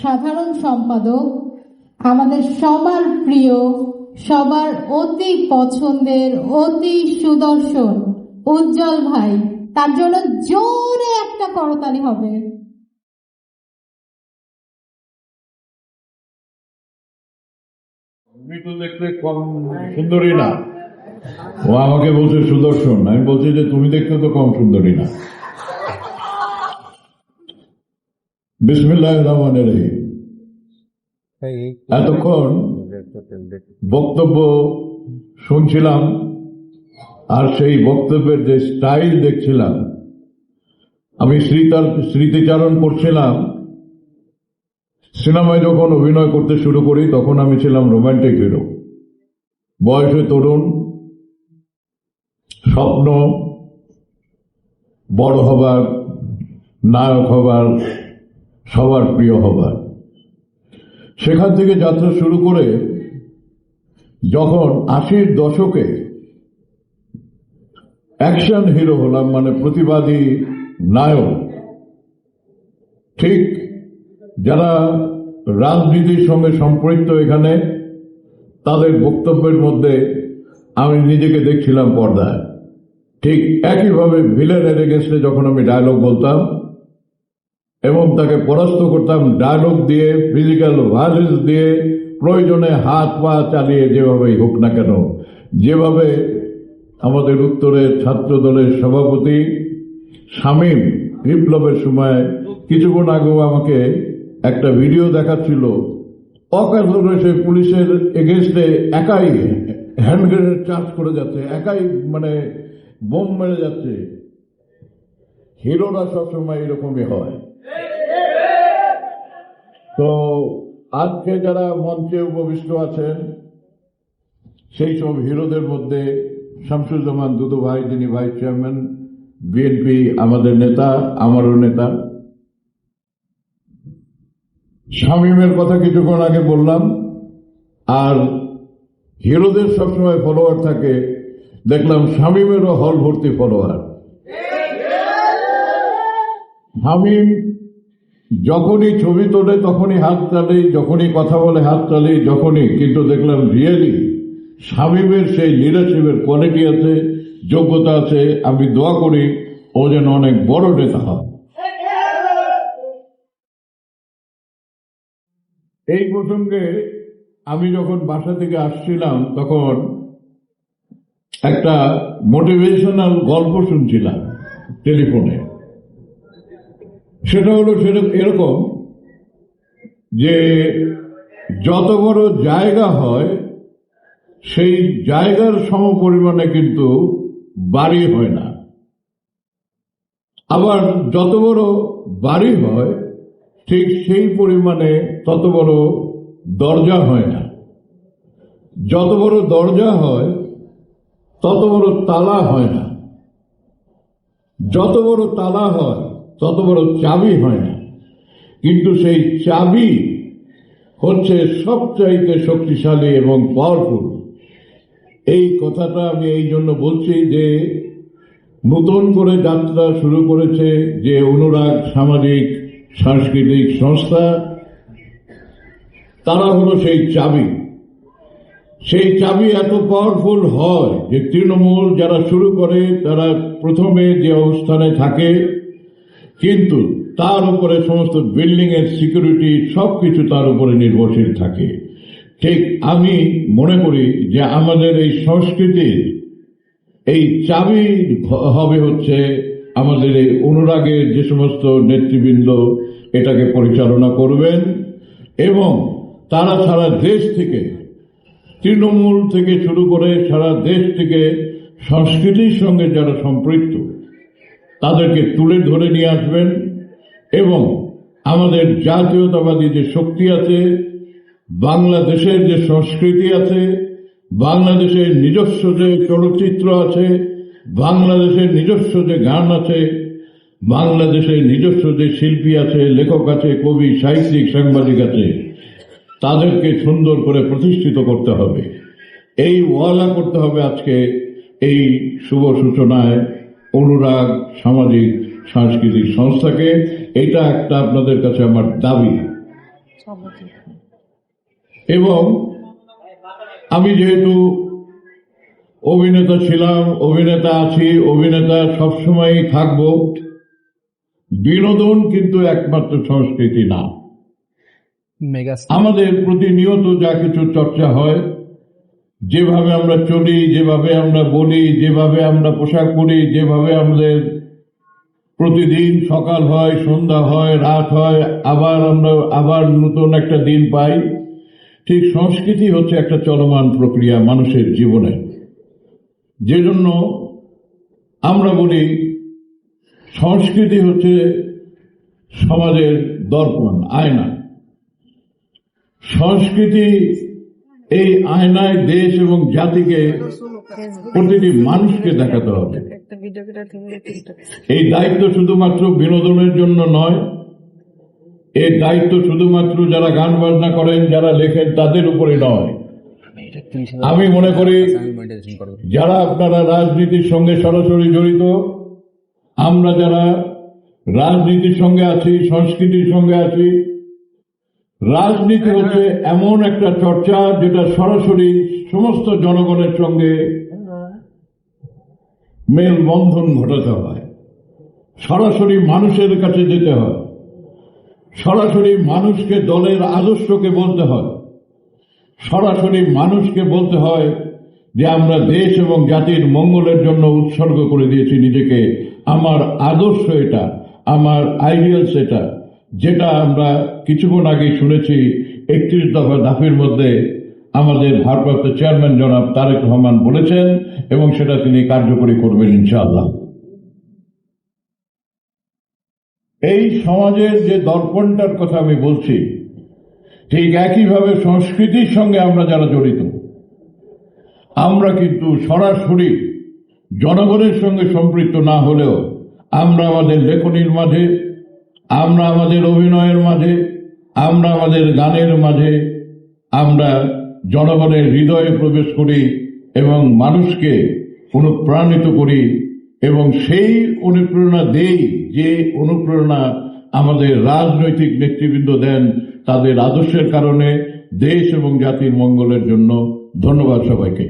সাধারণ সম্পাদক, আমাদের সবার প্রিয়, সবার অতি পছন্দের, অতি সুদর্শন উজ্জ্বল ভাই, তার জন্য জোরে একটা করতালি হবে। তুমি তো দেখতে কম সুন্দরী না। ও আমাকে বলছে সুদর্শন, আমি বলছি যে তুমি দেখতে তো কম সুন্দরী না। বিসমিল্লাহির রহমানির রহিম। এতক্ষণ বক্তব্য শুনছিলাম আর সেই বক্তব্যের যে স্টাইল দেখছিলাম, আমি স্মৃতিচারণ করছিলাম। সিনেমায় যখন অভিনয় করতে শুরু করি তখন আমি ছিলাম রোমান্টিক হিরো। বয়সে তরুণ, স্বপ্ন বড় হবার, নায়ক হবার, সবার প্রিয় হবার। সেখান থেকে যাত্রা শুরু করে যখন 80-র দশকে অ্যাকশন হিরো হলাম, মানে প্রতিবাদী নায়ক, ঠিক যারা রাজনীতির সঙ্গে সম্পৃক্ত এখানে তাদের বক্তব্যের মধ্যে আমি নিজেকে দেখছিলাম পর্দায়। ঠিক একইভাবে ভিলেনের এগেন্স্টে যখন আমি ডায়লগ বলতাম এবং তাকে পরাস্ত করতাম ডায়লগ দিয়ে, ফিজিক্যাল ভায়োলেন্স দিয়ে, প্রয়োজনে হাত পা চালিয়ে, যেভাবেই হোক না কেন। যেভাবে আমাদের উত্তরের ছাত্র দলের সভাপতি শামীম বিপ্লবের সময় কিছুক্ষণ আগেও আমাকে একটা ভিডিও দেখাচ্ছিল, অকারণে সে পুলিশের এগেন্স্টে একাই হ্যান্ড গ্রেনেড চার্জ করে যাচ্ছে, একাই মানে বোম মেরে যাচ্ছে। হিরোরা সবসময় এরকমই হয়। তো আজকে যারা মঞ্চে উপবিষ্ট আছেন সেই সব হিরোদের মধ্যে শামসুজ্জামান দুদু ভাই, যিনি ভাইস চেয়ারম্যান বিএনপি, আমাদের নেতা, আমারও নেতা। শামীমের কথা কিছুক্ষণ আগে বললাম। আর হিরোদের সবসময় ফলোয়ার থাকে, দেখলাম শামীমেরও হল ভর্তি ফলোয়ার। শামীম যখনই ছবি তোলে তখনই হাত চালি, যখনই কথা বলে হাত চালি, যখনই, কিন্তু দেখলাম রিয়েলি শামীমের সেই লিডারশিপের কোয়ালিটি আছে, যোগ্যতা আছে। আমি দোয়া করি ও যেন অনেক বড় নেতা হয়। এই প্রসঙ্গে আমি যখন বাসা থেকে আসছিলাম তখন একটা মোটিভেশনাল গল্প শুনছিলাম টেলিফোনে। সেটা হলো এরকম যে যত বড় জায়গা হয় সেই জায়গার সমপরিমাণে কিন্তু বাড়ি হয় না, আবার যত বড় বাড়ি হয় ঠিক সেই পরিমাণে তত বড় দরজা হয় না। যত বড় দরজা হয় তত বড় তালা হয় না, যত বড় তালা হয় তত বড় চাবি হয় না। কিন্তু সেই চাবি হচ্ছে সবচাইতে শক্তিশালী এবং পাওয়ারফুল। এই কথাটা আমি এই জন্য বলছি যে নতুন করে যাত্রা শুরু করেছে যে অনুরাগ সামাজিক সাংস্কৃতিক সংস্থা, তারা হলো সেই চাবি। সেই চাবি এত পাওয়ারফুল হয় যে তৃণমূল যারা শুরু করে তারা প্রথমে যে অবস্থানে থাকে, কিন্তু তার উপরে সমস্ত বিল্ডিং এর সিকিউরিটি সবকিছু তার উপরে নির্ভরশীল থাকে। ঠিক আমি মনে করি যে আমাদের এই সংস্কৃতির এই চাবি হবে হচ্ছে আমাদের এই অনুরাগের যে সমস্ত নেতৃবৃন্দ এটাকে পরিচালনা করবেন, এবং তারা সারা দেশ থেকে, তৃণমূল থেকে শুরু করে সারা দেশ থেকে সংস্কৃতির সঙ্গে যারা সম্পৃক্ত তাদেরকে তুলে ধরে নিয়ে আসবেন এবং আমাদের জাতীয়তাবাদী যে শক্তি আছে, বাংলাদেশের যে সংস্কৃতি আছে, বাংলাদেশের নিজস্ব যে চলচ্চিত্র আছে, বাংলাদেশের নিজস্ব যে গান আছে, বাংলাদেশের নিজস্ব যে শিল্পী আছে, লেখক আছে, কবি, সাহিত্যিক, সাংবাদিক আছে, তাদেরকে সুন্দর করে প্রতিষ্ঠিত করতে হবে। এই ওয়ালা করতে হবে আজকে এই শুভ সূচনায় অনুরাগ সামাজিক সাংস্কৃতিক সংস্থাকে। এটা একটা আপনাদের কাছে আমার দাবি। এবং আমি যেহেতু অভিনেতা ছিলাম, অভিনেতা আছি, অভিনেতা সবসময়ই থাকব, বিনোদন কিন্তু একমাত্র সংস্কৃতি না। আমাদের প্রতিনিয়ত যা কিছু চর্চা হয়, যেভাবে আমরা চলি, যেভাবে আমরা বলি, যেভাবে আমরা পোশাক পরি, যেভাবে আমাদের প্রতিদিন সকাল হয়, সন্ধ্যা হয়, রাত হয়, আবার নতুন একটা দিন পাই, ঠিক সংস্কৃতি হচ্ছে একটা চলমান প্রক্রিয়া মানুষের জীবনে। যে জন্য আমরা বলি সংস্কৃতি হচ্ছে সমাজের দর্পণ, আয়না। সংস্কৃতি এই আয়নায় দেশ এবং জাতিকে, প্রতিটি মানুষকে দেখাতে হবে। এই দায়িত্ব শুধুমাত্র বিনোদনের জন্য নয়, এই দায়িত্ব শুধুমাত্র যারা গান বাজনা করেন, যারা লেখেন তাদের উপরে নয়। আমি মনে করি যারা আপনারা রাজনীতির সঙ্গে সরাসরি জড়িত, আমরা যারা রাজনীতির সঙ্গে আছি, সংস্কৃতির সঙ্গে আছি, রাজনীতি হচ্ছে এমন একটা চর্চা যেটা সরাসরি সমস্ত জনগণের সঙ্গে মেলবন্ধন ঘটাতে হয়, সরাসরি মানুষের কাছে যেতে হয়, সরাসরি মানুষকে দলের আদর্শকে বলতে হয়, সরাসরি মানুষকে বলতে হয় যে আমরা দেশ এবং জাতির মঙ্গলের জন্য উৎসর্গ করে দিয়েছি নিজেকে, আমার আদর্শ এটা, আমার আইডিয়ালস এটা, যেটা আমরা কিছুক্ষণ আগে শুনেছি 31 দফা দাবির মধ্যে আমাদের ভারপ্রাপ্ত চেয়ারম্যান জনাব তারেক রহমান বলেছেন, এবং সেটা তিনি কার্যকরী করবেন ইনশাআল্লাহ। এই সমাজের যে দর্পণটার কথা আমি বলছি, ঠিক একইভাবে সংস্কৃতির সঙ্গে আমরা যারা জড়িত, আমরা কিন্তু সরাসরি জনগণের সঙ্গে সম্পৃক্ত না হলেও আমরা আমাদের লেখনীর মাঝে, আমরা আমাদের অভিনয়ের মাঝে, আমরা আমাদের গানের মাঝে আমরা জনগণের হৃদয়ে প্রবেশ করি এবং মানুষকে অনুপ্রাণিত করি, এবং সেই অনুপ্রেরণা দেই যে অনুপ্রেরণা আমাদের রাজনৈতিক নেতৃবৃন্দ দেন তাদের আদর্শের কারণে, দেশ এবং জাতির মঙ্গলের জন্য। ধন্যবাদ সবাইকে।